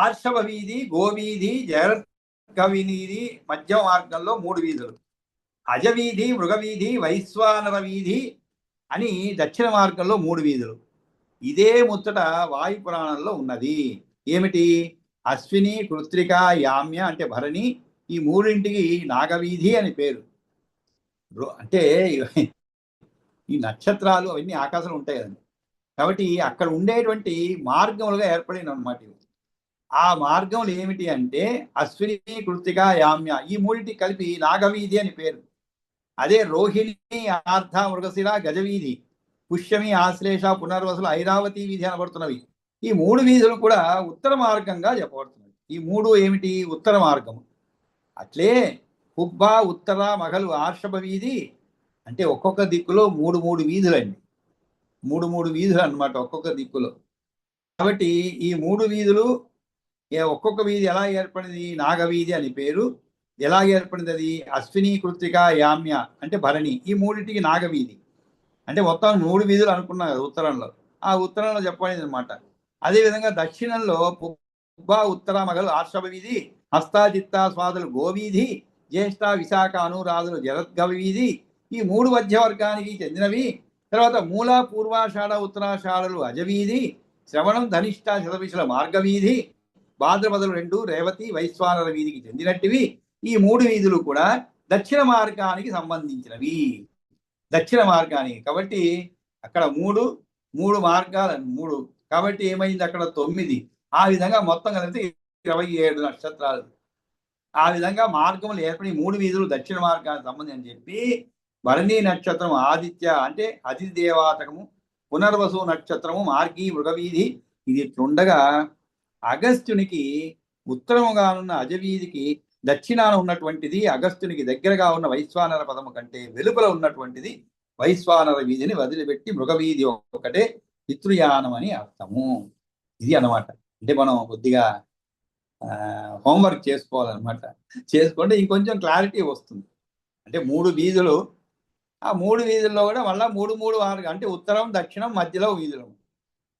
ఆర్షవ వీధి, గోవీధి, జయర్గవీధి మధ్య మార్గంలో 3 వీధులు. అజవీధి, మృగవీధి, వైశ్వానర వీధి అని దక్షిణ మార్గంలో 3 వీధులు. ఇదే ముచ్చట వాయు పురాణంలో ఉన్నది. ఏమిటి? అశ్విని, కృత్తిక, యామ్య అంటే భరణి, ఈ 3ంటికి నాగవీధి అని పేరు. అంటే ఈ నక్షత్రాలు అవన్నీ ఆకాశంలో ఉంటాయి కదండి. కాబట్టి అక్కడ ఉండేటువంటి మార్గములుగా ఏర్పడిన అన్నమాట. ఆ మార్గములు ఏమిటి అంటే అశ్విని, కృత్తిక, యామ్య ఈ 3ంటికి కలిపి నాగవీధి అని పేరు. అదే రోహిణి, ఆర్ధ, మృగశిర, గజవీధి, పుష్యమి, ఆశ్లేష, పునర్వసులు, ఐరావతి వీధి అనబడుతున్నవి. ఈ 3 వీధులు కూడా ఉత్తర మార్గంగా చెప్పబడుతున్నవి. ఈ 3 ఏమిటి? ఉత్తర మార్గము. అట్లే కుబ్బ, ఉత్తర, మగలు, ఆర్షభ వీధి అంటే ఒక్కొక్క దిక్కులో 3 వీధులండి. 3 వీధులు అన్నమాట ఒక్కొక్క దిక్కులో. కాబట్టి ఈ 3 వీధులు ఒక్కొక్క వీధి ఎలా ఏర్పడింది? నాగవీధి అని పేరు. ఎలా ఏర్పడింది అది? అశ్విని, కృత్తిక, యామ్య అంటే భరణి ఈ 3ంటికి నాగవీధి. అంటే మొత్తం 3 వీధులు అనుకున్నాం కదా ఉత్తరంలో. ఆ ఉత్తరంలో చెప్పబడింది అనమాట. అదేవిధంగా దక్షిణంలో పుబ్బ, ఉత్తర, మగలు, ఆర్షభ వీధి, హస్త, చిత్త, స్వాదులు గోవీధి, జ్యేష్ఠ, విశాఖ, అనురాధులు జరద్గవ వీధి ఈ 3 మధ్యవర్గానికి చెందినవి. తర్వాత మూల, పూర్వాషాఢ, ఉత్తరాషాఢలు అజవీధి, శ్రవణం, ధనిష్ట, శతభిషల మార్గవీధి, భాద్రపదలు 2 రేవతి, వైశ్వానర వీధికి చెందినట్టివి. ఈ 3 వీధులు కూడా దక్షిణ మార్గానికి సంబంధించినవి. దక్షిణ మార్గానికి కాబట్టి అక్కడ 3 మార్గాలు 3 కాబట్టి ఏమైంది? అక్కడ 9. ఆ విధంగా మొత్తం కలిపితే 27 నక్షత్రాలు. ఆ విధంగా మార్గములు ఏర్పడి 3 వీధులు దక్షిణ మార్గానికి సంబంధించి అని చెప్పి భరణి నక్షత్రం ఆదిత్య అంటే అతిథి దేవాతకము, పునర్వసు నక్షత్రము మార్గి, మృగవీధి ఇది ఉండగా అగస్త్యునికి ఉత్తరముగా ఉన్న అజవీధికి దక్షిణాన ఉన్నటువంటిది, అగస్త్యునికి దగ్గరగా ఉన్న వైశ్వానర పదము కంటే వెలుపల ఉన్నటువంటిది వైశ్వానర వీధిని వదిలిపెట్టి మృగవీధి ఒకటే పితృయానం అని అర్థము. ఇది అన్నమాట. అంటే మనం కొద్దిగా హోంవర్క్ చేసుకోవాలన్నమాట. చేసుకుంటే ఇంకొంచెం క్లారిటీ వస్తుంది. అంటే 3 వీధులు, ఆ 3 వీధుల్లో కూడా మళ్ళీ 3 6 అంటే ఉత్తరం, దక్షిణం, మధ్యలో వీధులు.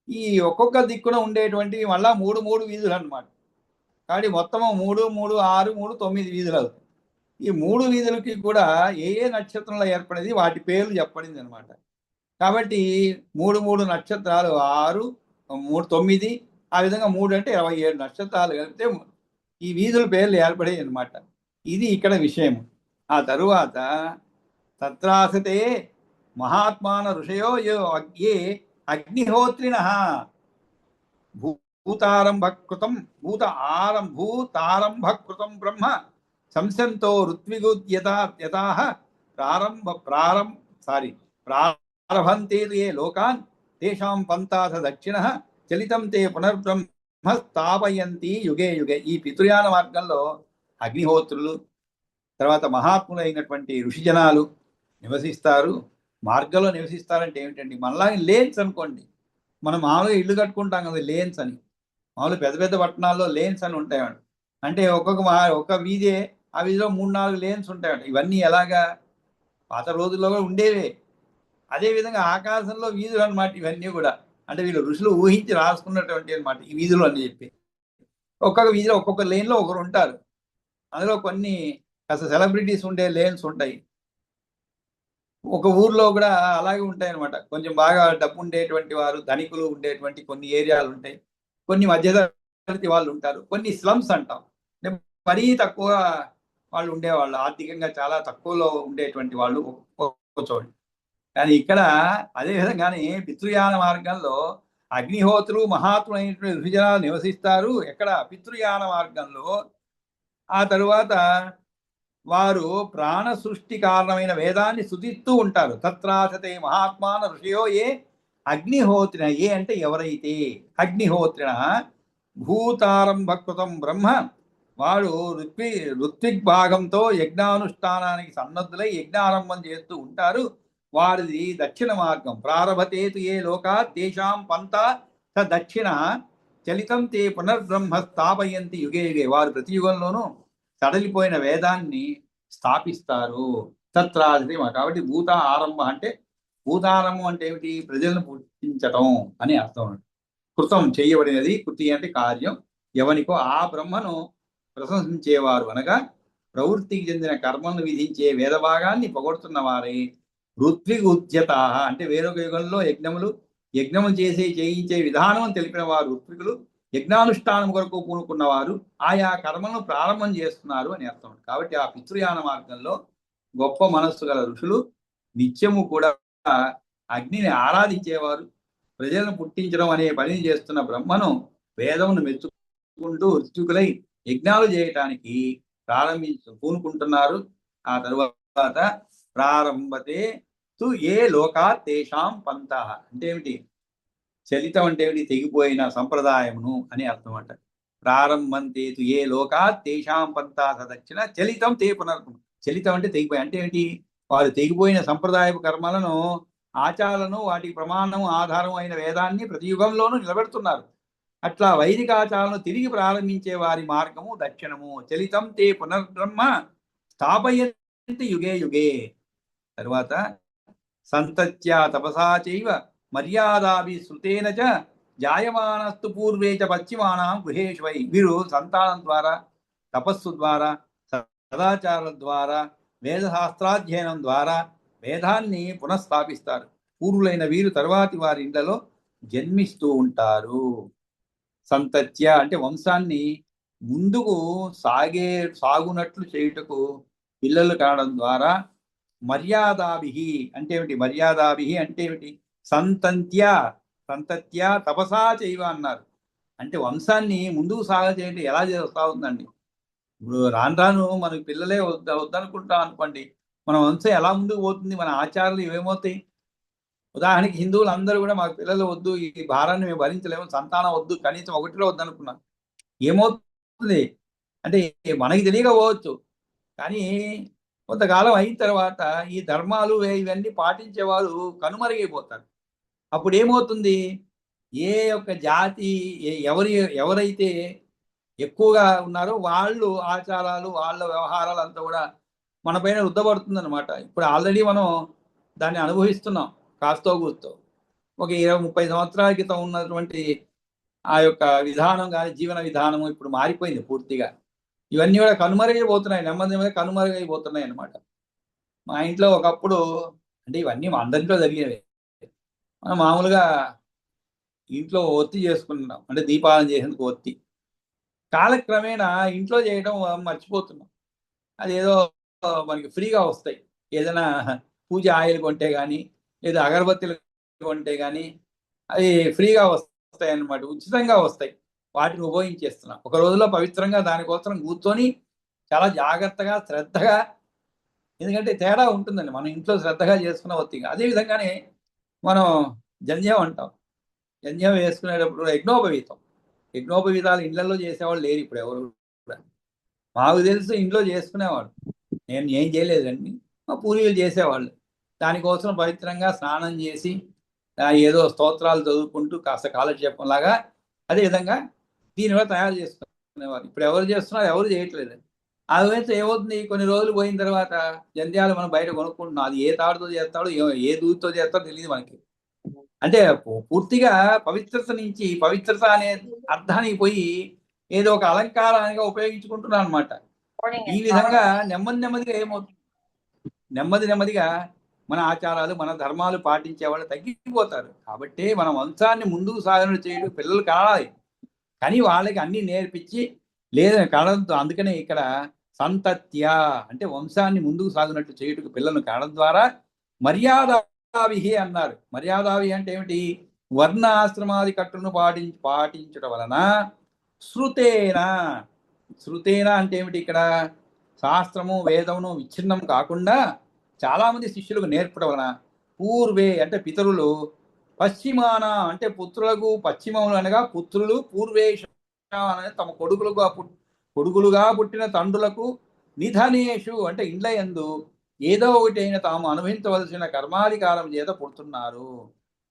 ఈ ఒక్కొక్క దిక్కున ఉండేటువంటివి మళ్ళా 3 వీధులు అన్నమాట. కాబట్టి మొత్తము 3, 3, 6, 3, 9 వీధులు అవుతాయి. ఈ 3 వీధులకి కూడా ఏ నక్షత్రంలో ఏర్పడేది వాటి పేర్లు చెప్పబడింది అనమాట. కాబట్టి 3 నక్షత్రాలు 6, 3, 9 ఆ విధంగా 3 అంటే 27 నక్షత్రాలు కలిపితే ఈ వీధుల పేర్లు ఏర్పడాయి అనమాట. ఇది ఇక్కడ విషయం. ఆ తరువాత తత్రాసతే మహాత్మాన ఋషయో ఏ అగ్నిహోత్రిణ భూతారంభకృతం భూతారంభకృతం బ్రహ్మ సంశంతో ఋత్విగుద్యతాః ప్రారభంతే ఏ లోకాన్ తేషాం పంతాథ దక్షిణః చలితం తే పునర్బ్రహ్మ స్థాపయంతి యుగే యుగే. ఈ పితృయాన మార్గంలో అగ్నిహోత్రులు తర్వాత మహాత్ములైనటువంటి ఋషిజనాలు నివసిస్తారు. మార్గంలో నివసిస్తారంటే ఏమిటండి? మనలాగే లేన్స్ అనుకోండి. మనం మామూలుగా ఇల్లు కట్టుకుంటాం కదా లేన్స్ అని. మామూలు పెద్ద పెద్ద పట్టణాల్లో లేన్స్ అని ఉంటాయండి. అంటే ఒక్క వీధే, ఆ వీధిలో 3-4 లేన్స్ ఉంటాయండి. ఇవన్నీ ఎలాగా పాత రోజుల్లో కూడా ఉండేవే. అదేవిధంగా ఆకాశంలో వీధులు అనమాట ఇవన్నీ కూడా. అంటే వీళ్ళు ఋషులు ఊహించి రాసుకున్నటువంటి అనమాట ఈ వీధులు అని చెప్పి. ఒక్కొక్క వీధిలో ఒక్కొక్క లేన్లో ఒకరు ఉంటారు. అందులో కొన్ని కాస్త సెలబ్రిటీస్ ఉండే లేన్స్ ఉంటాయి. ఒక ఊర్లో కూడా అలాగే ఉంటాయి అనమాట. కొంచెం బాగా డబ్బు ఉండేటువంటి వారు, ధనికులు ఉండేటువంటి కొన్ని ఏరియాలు ఉంటాయి. కొన్ని మధ్యతరగతి వాళ్ళు ఉంటారు. కొన్ని స్లమ్స్ అంటాం. మరీ తక్కువ వాళ్ళు ఉండేవాళ్ళు, ఆర్థికంగా చాలా తక్కువలో ఉండేటువంటి వాళ్ళు ఒక్కొక్క చోటు. కానీ ఇక్కడ అదే విధంగానే పితృయాన మార్గంలో అగ్నిహోత్రులు మహాత్ములైనటువంటి ఋషిజనాలు నివసిస్తారు. ఎక్కడ? పితృయాన మార్గంలో. ఆ తరువాత వారు ప్రాణ సృష్టి కారణమైన వేదాన్ని స్తుతిస్తూ ఉంటారు. తత్రాసతే మహాత్మాన ఋషయో ఏ అగ్నిహోత్రిణ. ఏ అంటే ఎవరైతే అగ్నిహోత్రిణ భూతారంభకృతం బ్రహ్మ వాడు ఋత్విక్ భాగంతో యజ్ఞానుష్ఠానానికి సన్నద్ధులై యజ్ఞారంభం చేస్తూ ఉంటారు. వారిది దక్షిణ మార్గం. ప్రారభతేతు ఏ లోకా తేషాం పంత స దక్షిణ చలితం తే పునర్బ్రహ్మ స్థాపయంతి యుగే యుగే. వారు ప్రతి యుగంలోనూ సడలిపోయిన వేదాన్ని స్థాపిస్తారు. తత్రాది. కాబట్టి భూత ఆరంభ అంటే భూతారంభం అంటే ఏమిటి? ప్రజలను పుట్టించటం అని అర్థం. కృతం చేయబడినది, కృతి అంటే కార్యం, ఎవనికో ఆ బ్రహ్మను ప్రశంసించేవారు అనగా ప్రవృత్తికి చెందిన కర్మను విధించే వేదభాగాన్ని పొగడుతున్న వారే ఋత్విగుద్యత అంటే వేరొక యుగంలో యజ్ఞము చేయించే విధానం తెలిపిన వారు ఋత్వికులు. యజ్ఞానుష్ఠానం కొరకు పూనుకున్నవారు ఆయా కర్మలను ప్రారంభం చేస్తున్నారు అని అర్థం. కాబట్టి ఆ పితృయాన మార్గంలో గొప్ప మనస్సు గల ఋషులు నిత్యము కూడా అగ్నిని ఆరాధించేవారు. ప్రజలను పుట్టించడం అనే పనిని చేస్తున్న బ్రహ్మను వేదమును మెచ్చుకుంటూ ఋత్వికులై యజ్ఞాలు చేయటానికి పూనుకుంటున్నారు. ఆ తరువాత ప్రారంభతే తు ఏ లోకా తేషాం పంత అంటే ఏమిటి? చలితం అంటే ఏమిటి? తెగిపోయిన సంప్రదాయమును అని అర్థం అంట. ప్రారంభంతే తు ఏ లోకా తేషాం పంతా సదక్షిణ చలితం తే పునర్గం. చలితం అంటే తెగిపోయి అంటే ఏమిటి? వారు తెగిపోయిన సంప్రదాయపు కర్మలను, ఆచారాలను, వాటికి ప్రమాణం ఆధారం అయిన వేదాన్ని ప్రతి యుగంలోనూ నిలబెడుతున్నారు. అట్లా వైదిక ఆచారాలను తిరిగి ప్రారంభించే వారి మార్గము దక్షిణము. చలితం తే పునర్బ్రహ్మ స్థాపయంతి యుగే యుగే. తరువాత సంతత్యా తపసా చైవ మర్యాదాభి శృతేన చ జాయమానస్తు పూర్వే చ పశ్చిమానాం గృహేషు వై. వీరు సంతానం ద్వారా, తపస్సు ద్వారా, సదాచారాల ద్వారా, వేదశాస్త్రాధ్యయనం ద్వారా వేదాన్ని పునఃస్థాపిస్తారు. పూర్వులైన వీరు తరువాతి వారి ఇండ్లలో జన్మిస్తూ ఉంటారు. సంతత్య అంటే వంశాన్ని ముందుకు సాగునట్లు చేయుటకు పిల్లలు కావడం ద్వారా, మర్యాదాభిహి అంటే ఏమిటి? మర్యాదాభిహి అంటే ఏమిటి? సంతత్య తపసా చేయవ అన్నారు. అంటే వంశాన్ని ముందుకు చేయండి. ఎలా సాగుతుందండి? ఇప్పుడు రాను మనకి పిల్లలే వద్దనుకుంటాం అనుకోండి, మన వంశం ఎలా ముందుకు పోతుంది? మన ఆచారాలు ఏమవుతాయి? ఉదాహరణకి హిందువులు అందరూ కూడా మాకు పిల్లలు వద్దు, ఈ భారాన్ని మేము భరించలేము, సంతానం వద్దు, కనీసం ఒకటిలో వద్దనుకున్నాం. ఏమవుతుంది అంటే మనకి తెలియకపోవచ్చు, కానీ కొంతకాలం అయిన తర్వాత ఈ ధర్మాలు ఇవన్నీ పాటించేవారు కనుమరుగైపోతారు. అప్పుడు ఏమవుతుంది? ఏ యొక్క జాతి ఎవరైతే ఎక్కువగా ఉన్నారో వాళ్ళు ఆచారాలు, వాళ్ళ వ్యవహారాలు అంతా కూడా మన పైన రుద్దబడుతుంది అనమాట. ఇప్పుడు ఆల్రెడీ మనం దాన్ని అనుభవిస్తున్నాం కాస్తో కూస్తో. ఒక 20-30 సంవత్సరాల క్రితం ఉన్నటువంటి ఆ యొక్క విధానం కానీ, జీవన విధానము ఇప్పుడు మారిపోయింది పూర్తిగా. ఇవన్నీ కూడా కనుమరుగైపోతున్నాయి, నెమ్మది కనుమరుగైపోతున్నాయి అనమాట. మా ఇంట్లో ఒకప్పుడు, అంటే ఇవన్నీ మా అందరింట్లో జరిగేవి, మనం మామూలుగా ఇంట్లో ఒత్తి చేసుకుంటున్నాం, అంటే దీపావళి చేసేందుకు ఒత్తి. కాలక్రమేణా ఇంట్లో చేయడం మర్చిపోతున్నాం. అదేదో మనకి ఫ్రీగా వస్తాయి, ఏదైనా పూజ ఆయిల్ కొంటే కానీ, లేదా అగరబత్తీలు కొంటే కానీ అవి ఫ్రీగా వస్తాయి అన్నమాట, ఉచితంగా వస్తాయి. వాటిని ఉపయోగించేస్తున్నాం. ఒక రోజులో పవిత్రంగా దానికోసం కూర్చొని చాలా జాగ్రత్తగా, శ్రద్ధగా, ఎందుకంటే తేడా ఉంటుందండి మనం ఇంట్లో శ్రద్ధగా చేసుకున్న ఒత్తిగా. అదేవిధంగానే మనం జంధ్యం అంటాం. జంధ్యం వేసుకునేటప్పుడు యజ్ఞోపవీతాలు ఇళ్లలో చేసేవాళ్ళు లేరు ఇప్పుడు ఎవరు కూడా. మాకు తెలుసు ఇంట్లో చేసుకునేవాడు, నేను ఏం చేయలేదండి, మా పూర్వీకులు చేసేవాళ్ళు. దానికోసం పవిత్రంగా స్నానం చేసి ఏదో స్తోత్రాలు చదువుకుంటూ కాస్త కాలక్షేపంలాగా అదేవిధంగా దీనివల్ల తయారు చేసుకునేవారు. ఇప్పుడు ఎవరు చేస్తున్నారు? ఎవరు చేయట్లేదు. అదైతే ఏమవుతుంది? కొన్ని రోజులు పోయిన తర్వాత జంధ్యాలు మనం బయట కొనుక్కుంటున్నాం. అది ఏ తాడుతో చేస్తాడో, ఏ దూదితో చేస్తాడో తెలియదు మనకి. అంటే పూర్తిగా పవిత్రత అనే అర్థానికి పోయి ఏదో ఒక అలంకారానికి ఉపయోగించుకుంటున్నాం అనమాట. ఈ విధంగా నెమ్మదిగా ఏమవుతుంది? నెమ్మదిగా మన ఆచారాలు, మన ధర్మాలు పాటించే వాళ్ళు తగ్గిపోతారు. కాబట్టి మన వంశాన్ని ముందుకు సాధన చేయడం పిల్లలు కావాలి, కానీ వాళ్ళకి అన్ని నేర్పించి లేదని కావడంతో, అందుకనే ఇక్కడ సంతత్య అంటే వంశాన్ని ముందుకు సాగునట్టు చేయుటకు పిల్లలను కావడం ద్వారా మర్యాదావిహి అన్నారు. మర్యాదావి అంటే ఏమిటి? వర్ణ ఆశ్రమాది కట్టును పాటించడం వలన శృతేన అంటే ఏమిటి? ఇక్కడ శాస్త్రము, వేదమును విచ్ఛిన్నం కాకుండా చాలా మంది శిష్యులకు నేర్పడం వలన పూర్వే అంటే పితరులు, పశ్చిమాన అంటే పుత్రులకు, పశ్చిమములు అనగా పుత్రులు, పూర్వేష అనేది తమ కొడుకులుగా పుట్టిన తండ్రులకు, నిధనేషు అంటే ఇండ్ల యందు ఏదో ఒకటి అయినా తాము అనుభవించవలసిన కర్మాధికారం చేత పుడుతున్నారు.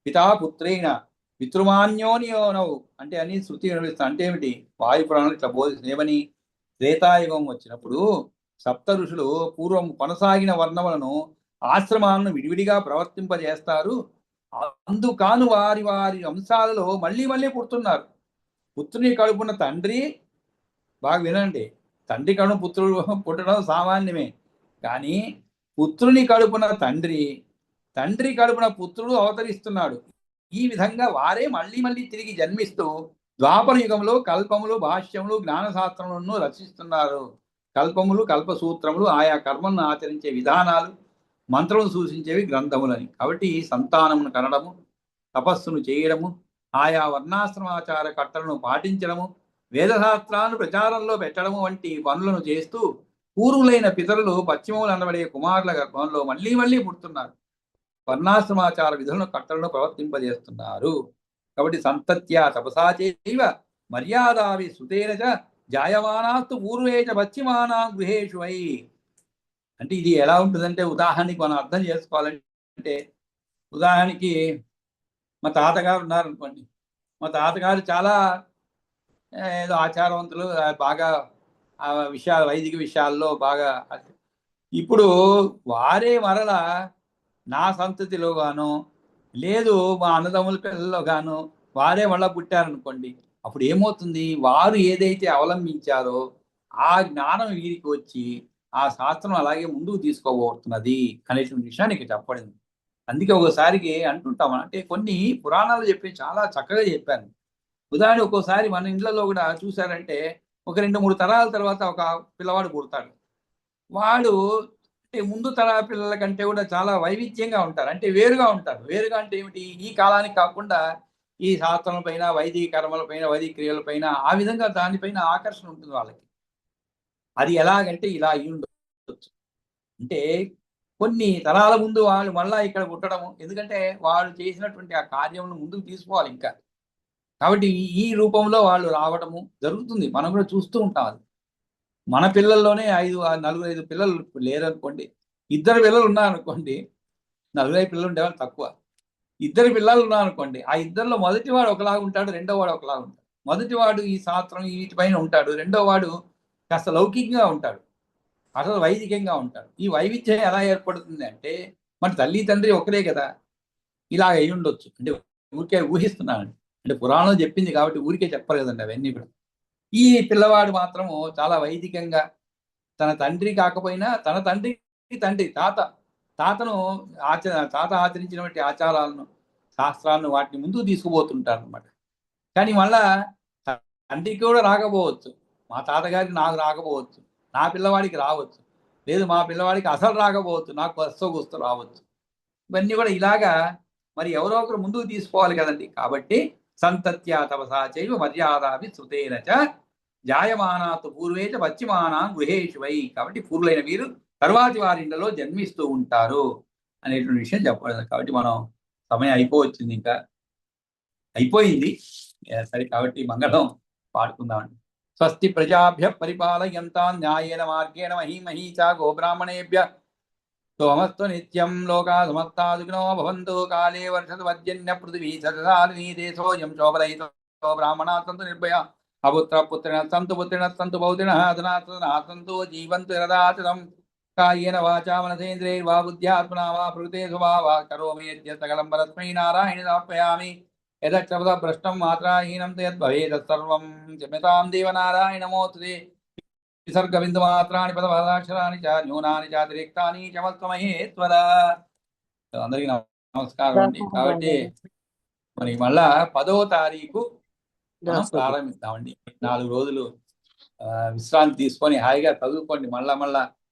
పితాపుత్రేణ పితృమాన్యోనియోనవు అంటే అని శృతి వినిపిస్తా. అంటే ఏమిటి? వాయుపురాణం ఇట్లా బోధిస్తుంది. ఏమని? త్రేతాయుగం వచ్చినప్పుడు సప్త ఋషులు పూర్వం కొనసాగిన వర్ణములను ఆశ్రమాలను విడివిడిగా ప్రవర్తింపజేస్తారు. అందుకాను వారి వారి అంశాలలో మళ్ళీ మళ్ళీ పుడుతున్నారు. పుత్రుని కడుపున తండ్రి, బాగా వినండి, తండ్రి కడుపు పుత్రుడు పుట్టడం సామాన్యమే. కానీ పుత్రుని కడుపున తండ్రి, తండ్రి కడుపున పుత్రుడు అవతరిస్తున్నాడు. ఈ విధంగా వారే మళ్ళీ మళ్ళీ తిరిగి జన్మిస్తూ ద్వాపర యుగంలో కల్పములు, భాష్యములు, జ్ఞానశాస్త్రములను రచిస్తున్నారు. కల్పములు, కల్పసూత్రములు, ఆయా కర్మలను ఆచరించే విధానాలు, మంత్రములు సూచించేవి గ్రంథములని. కాబట్టి సంతానమును కనడము, తపస్సును చేయడము, ఆయా వర్ణాశ్రమాచార కట్టలను పాటించడము, వేదశాస్త్రాలను ప్రచారంలో పెట్టడము వంటి పనులను చేస్తూ పూర్వులైన పితరులు పశ్చిమములు అనబడే కుమారుల గర్భంలో మళ్ళీ మళ్ళీ పుడుతున్నారు. వర్ణాశ్రమాచార విధులను కట్టలను ప్రవర్తింపజేస్తున్నారు. కాబట్టి సంతత్యా తపసా చైవ మర్యాదావి సుతేన చ జాయమానాస్తు పూర్వేచ పశ్చిమానాం గృహేషు వై. అంటే ఇది ఎలా ఉంటుందంటే, ఉదాహరణకి మనం అర్థం చేసుకోవాలంటే, ఉదాహరణకి మా తాతగారు ఉన్నారనుకోండి. మా తాతగారు చాలా ఏదో ఆచారవంతులు, బాగా ఆ విషయాలు, వైదిక విషయాల్లో బాగా. ఇప్పుడు వారే మరల నా సంతతిలో గాను, లేదు మా అన్నదమ్ముల పిల్లల్లో గాను వారే మళ్ళా పుట్టారనుకోండి. అప్పుడు ఏమవుతుంది? వారు ఏదైతే అవలంబించారో ఆ జ్ఞానం వీరికి వచ్చి ఆ శాస్త్రం అలాగే ముందుకు తీసుకోబోతున్నది అనేటువంటి విషయానికి చెప్పబడింది. అందుకే ఒకసారికి అంటుంటాం, అంటే కొన్ని పురాణాలు చెప్పి చాలా చక్కగా చెప్పాను. ఉదాహరణ, ఒక్కోసారి మన ఇండ్లలో కూడా చూశారంటే ఒక 2-3 తరాల తర్వాత ఒక పిల్లవాడు పుడతాడు. వాడు అంటే ముందు తరాల పిల్లల కంటే కూడా చాలా వైవిధ్యంగా ఉంటారు. అంటే వేరుగా ఉంటారు. వేరుగా అంటే ఏమిటి? ఈ కాలానికి కాకుండా ఈ శాస్త్రం పైన, వైదిక కర్మల పైన, వైదిక క్రియల పైన, ఆ విధంగా దానిపైన ఆకర్షణ ఉంటుంది వాళ్ళకి. అది ఎలాగంటే ఇలా అయి ఉండొచ్చు. అంటే కొన్ని తరాల ముందు వాళ్ళు మళ్ళా ఇక్కడ పుట్టడము, ఎందుకంటే వాళ్ళు చేసినటువంటి ఆ కార్యమును ముందుకు తీసుకోవాలి ఇంకా. కాబట్టి ఈ రూపంలో వాళ్ళు రావడము జరుగుతుంది. మనం కూడా చూస్తూ ఉంటాం. అది మన పిల్లల్లోనే 4-5 పిల్లలు లేరనుకోండి, 2 పిల్లలు ఉన్నారనుకోండి, 4 పిల్లలు ఉండేవాళ్ళు తక్కువ. 2 పిల్లలు ఉన్నారనుకోండి, ఆ 2లో మొదటివాడు ఒకలాగా ఉంటాడు, రెండో వాడు ఒకలాగా ఉంటాడు. మొదటివాడు ఈ శాస్త్రం వీటిపైన ఉంటాడు, రెండో వాడు కాస్త లౌకికంగా ఉంటాడు, అసలు వైదికంగా ఉంటాడు. ఈ వైవిధ్యం ఎలా ఏర్పడుతుంది అంటే, మన తల్లి తండ్రి ఒకరే కదా, ఇలాగ అయి ఉండొచ్చు. అంటే ఊరికే ఊహిస్తున్నానండి. అంటే పురాణం చెప్పింది కాబట్టి ఊరికే చెప్పరు కదండి అవన్నీ కూడా. ఈ పిల్లవాడు మాత్రము చాలా వైదికంగా, తన తండ్రి కాకపోయినా తన తండ్రికి తండ్రి తాతను తాత ఆచరించినటువంటి ఆచారాలను, శాస్త్రాలను, వాటిని ముందుకు తీసుకుపోతుంటారు అనమాట. కానీ మళ్ళా తండ్రికి కూడా రాకపోవచ్చు, మా తాతగారికి నాకు రాకపోవచ్చు, నా పిల్లవాడికి రావచ్చు, లేదు మా పిల్లవాడికి అసలు రాకపోవచ్చు, నాకు వస్తూ రావచ్చు. ఇవన్నీ కూడా ఇలాగా మరి ఎవరో ఒకరు ముందుకు తీసుకోవాలి కదండి. కాబట్టి సంతత్యా తపసా చైవ మర్యాదాభి శృతేన చ జాయమానాత్ పూర్వేచ పశ్చిమానాం గృహేషు వై. కాబట్టి పూర్వులైన వీరు తరువాతి వారి ఇండ్లలో జన్మిస్తూ ఉంటారు అనేటువంటి విషయం చెప్పలేదు. కాబట్టి మనం సమయం అయిపోవచ్చింది, ఇంకా అయిపోయింది సరే. కాబట్టి మంగళం పాడుకుందామండి. స్వస్తి ప్రజాభ్య పరిపాలయంతాం న్యాయేన మార్గేణ మహీమహీ చ గోబ్రాహ్మణేభ్య సోమస్తు నిత్యం. లోకా సమస్తా సుఖినో భవంతు. కాలే వర్షతు పర్జన్య పృథివీ సదసాలినీ దేశోయం శోభరహితో బ్రాహ్మణా సంతు నిర్భయ. అపుత్ర పుత్రిణ సంతు పుత్రిణ సంతు పౌత్రిణ అధనా సంతు జీవంతు నిరదాచలం. కాయేన వాచా మనసేంద్రియైర్వా బుద్ధ్యాత్మనా వా ప్రకృతే స్వభావా కరోమి యద్యత్ సకలం పరస్మై నారాయణి సమర్పయామి. యదక్షరపద భ్రష్టం మాత్రాహీనం తద్భవేత్ క్షమ్యతాం దేవనారాయణమోస్తుతే. విసర్గబిందుమాత్రాన్ని పదపదాక్షరాన్ని చ న్యూనాన్ని చాతిరిక్తాన్ని చమస్త్వమహేశ్వర. అందరికీ నమస్కారం అండి. కాబట్టి మరి మళ్ళా 10వ తారీఖు మనం ప్రారంభిస్తామండి. 4 రోజులు విశ్రాంతి తీసుకొని హాయిగా చదువుకోండి. మళ్ళా